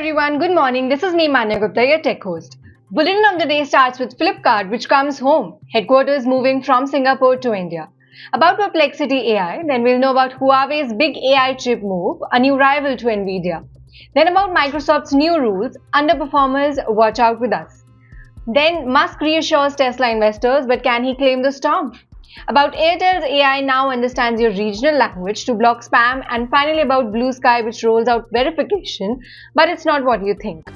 everyone, good morning. This is me, Manya Gupta, your tech host. Bulletin of the day starts with Flipkart, which comes home. Headquarters moving from Singapore to India. About Perplexity AI, then we'll know about Huawei's big AI chip move, a new rival to Nvidia. Then about Microsoft's new rules, underperformers, watch out with us. Then Musk reassures Tesla investors, but can he claim the storm? About Airtel's AI now understands your regional language to block spam, and finally about Bluesky, which rolls out verification, but it's not what you think.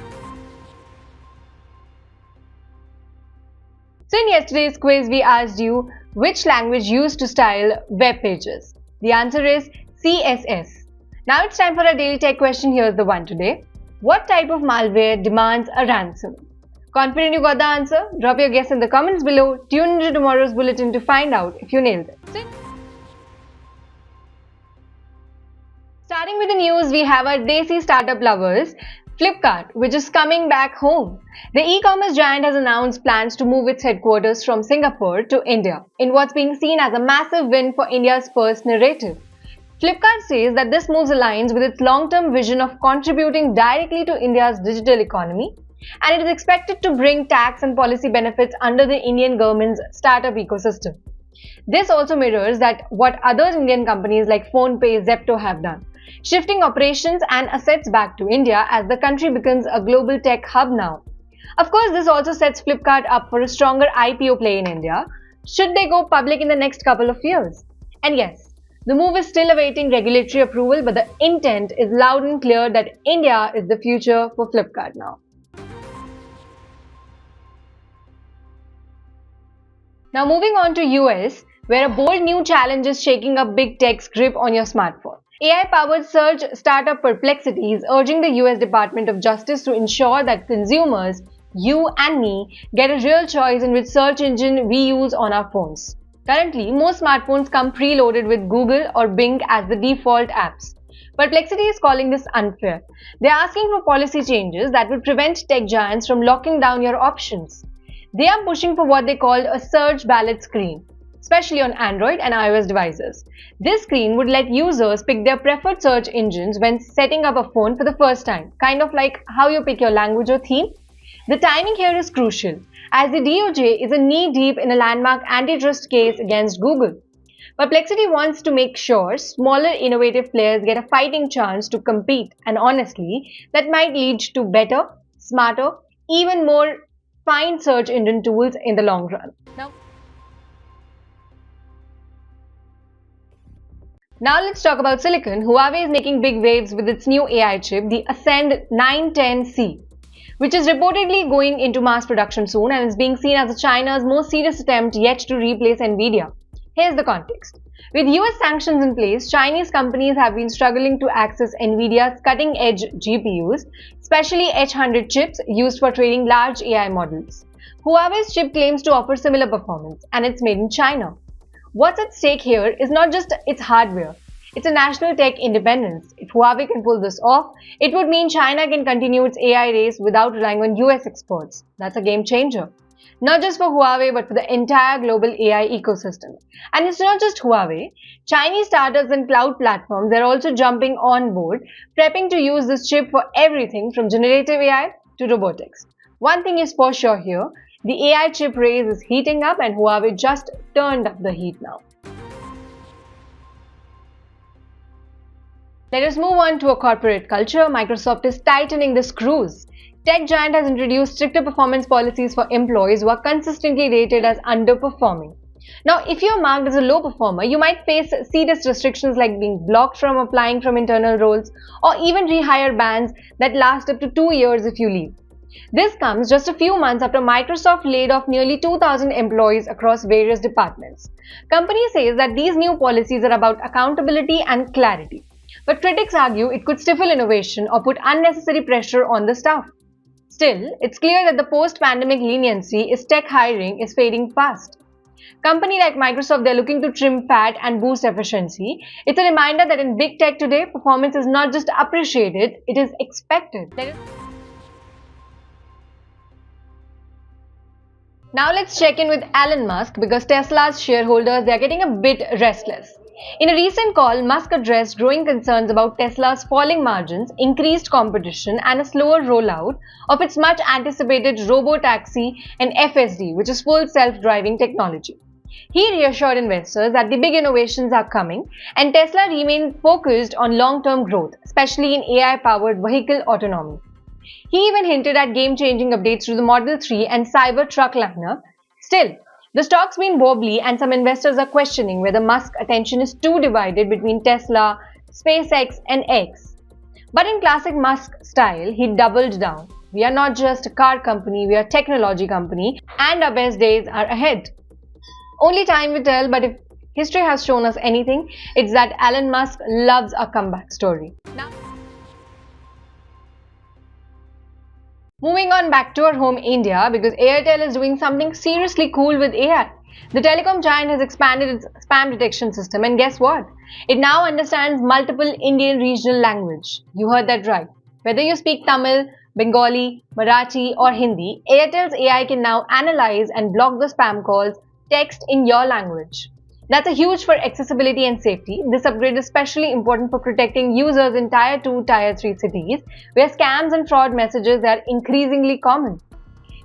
So in yesterday's quiz, we asked you which language used to style web pages. The answer is CSS. Now it's time for our daily tech question. Here's the one today. What type of malware demands a ransom? Confident you got the answer? Drop your guess in the comments below. Tune into tomorrow's bulletin to find out if you nailed it. Starting with the news, we have our desi startup lovers, Flipkart, which is coming back home. The e-commerce giant has announced plans to move its headquarters from Singapore to India, in what's being seen as a massive win for India's first narrative. Flipkart says that this move aligns with its long-term vision of contributing directly to India's digital economy, and it is expected to bring tax and policy benefits under the Indian government's startup ecosystem. This also mirrors what other Indian companies like PhonePe, Zepto have done, shifting operations and assets back to India as the country becomes a global tech hub now. Of course, this also sets Flipkart up for a stronger IPO play in India, should they go public in the next couple of years. And yes, the move is still awaiting regulatory approval, but the intent is loud and clear that India is the future for Flipkart now. Now moving on to US, where a bold new challenge is shaking up big tech's grip on your smartphone. AI-powered search startup Perplexity is urging the US Department of Justice to ensure that consumers, you and me, get a real choice in which search engine we use on our phones. Currently, most smartphones come preloaded with Google or Bing as the default apps. Perplexity is calling this unfair. They are asking for policy changes that would prevent tech giants from locking down your options. They are pushing for what they called a search ballot screen, especially on Android and iOS devices. This screen would let users pick their preferred search engines when setting up a phone for the first time, kind of like how you pick your language or theme. The timing here is crucial, as the DOJ is knee-deep in a landmark antitrust case against Google. Perplexity wants to make sure smaller innovative players get a fighting chance to compete, and honestly, that might lead to better, smarter, even more fine search engine tools in the long run. Now let's talk about silicon. Huawei is making big waves with its new AI chip, the Ascend 910C, which is reportedly going into mass production soon and is being seen as China's most serious attempt yet to replace Nvidia. Here's the context. With US sanctions in place, Chinese companies have been struggling to access Nvidia's cutting-edge GPUs, especially H100 chips used for training large AI models. Huawei's chip claims to offer similar performance, and it's made in China. What's at stake here is not just its hardware, it's a national tech independence. If Huawei can pull this off, it would mean China can continue its AI race without relying on US exports. That's a game changer. Not just for Huawei, but for the entire global AI ecosystem. And it's not just Huawei. Chinese startups and cloud platforms are also jumping on board, prepping to use this chip for everything from generative AI to robotics. One thing is for sure here, the AI chip race is heating up, and Huawei just turned up the heat now. Let us move on to a corporate culture. Microsoft is tightening the screws. Tech giant has introduced stricter performance policies for employees who are consistently rated as underperforming. Now, if you're marked as a low performer, you might face serious restrictions like being blocked from applying from internal roles or even rehire bans that last up to 2 years if you leave. This comes just a few months after Microsoft laid off nearly 2,000 employees across various departments. Company says that these new policies are about accountability and clarity, but critics argue it could stifle innovation or put unnecessary pressure on the staff. Still, it's clear that the post-pandemic leniency is tech hiring is fading fast. Company like Microsoft, they're looking to trim fat and boost efficiency. It's a reminder that in big tech today, performance is not just appreciated, it is expected. Now let's check in with Elon Musk, because Tesla's shareholders, they're getting a bit restless. In a recent call, Musk addressed growing concerns about Tesla's falling margins, increased competition, and a slower rollout of its much anticipated robo-taxi and FSD, which is full self-driving technology. He reassured investors that the big innovations are coming and Tesla remains focused on long-term growth, especially in AI-powered vehicle autonomy. He even hinted at game-changing updates to the Model 3 and Cybertruck lineup. Still, the stock's been wobbly and some investors are questioning whether Musk's attention is too divided between Tesla, SpaceX and X. But in classic Musk style, he doubled down. We are not just a car company, we are a technology company and our best days are ahead. Only time will tell, but if history has shown us anything, it's that Elon Musk loves a comeback story. Now, moving on back to our home India, because Airtel is doing something seriously cool with AI. The telecom giant has expanded its spam detection system and guess what? It now understands multiple Indian regional language. You heard that right. Whether you speak Tamil, Bengali, Marathi or Hindi, Airtel's AI can now analyze and block the spam calls text in your language. That's a huge for accessibility and safety. This upgrade is especially important for protecting users in Tier 2, Tier 3 cities, where scams and fraud messages are increasingly common.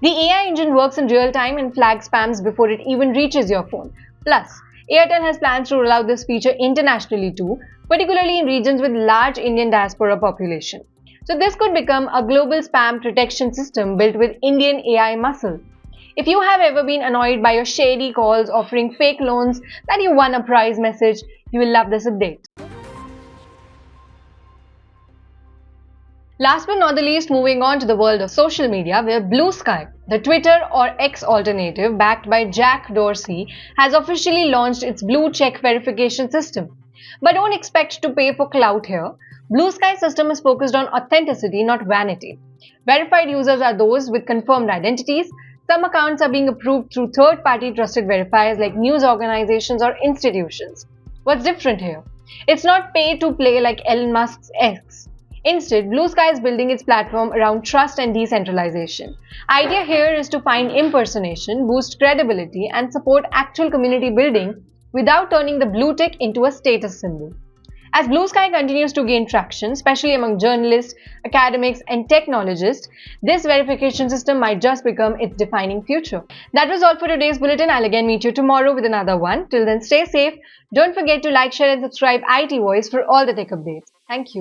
The AI engine works in real time and flags spams before it even reaches your phone. Plus, Airtel has plans to roll out this feature internationally too, particularly in regions with large Indian diaspora population. So this could become a global spam protection system built with Indian AI muscle. If you have ever been annoyed by your shady calls offering fake loans that you won a prize message, you will love this update. Last but not the least, moving on to the world of social media, where Bluesky, the Twitter or X alternative backed by Jack Dorsey, has officially launched its blue check verification system. But don't expect to pay for clout here. Bluesky's system is focused on authenticity, not vanity. Verified users are those with confirmed identities. Some accounts are being approved through third-party trusted verifiers like news organizations or institutions. What's different here? It's not pay to play like Elon Musk's X. Instead, Bluesky is building its platform around trust and decentralization. Idea here is to find impersonation, boost credibility, and support actual community building without turning the blue tick into a status symbol. As Bluesky continues to gain traction, especially among journalists, academics, and technologists, this verification system might just become its defining future. That was all for today's bulletin. I'll again meet you tomorrow with another one. Till then, stay safe. Don't forget to like, share, and subscribe IT Voice for all the tech updates. Thank you.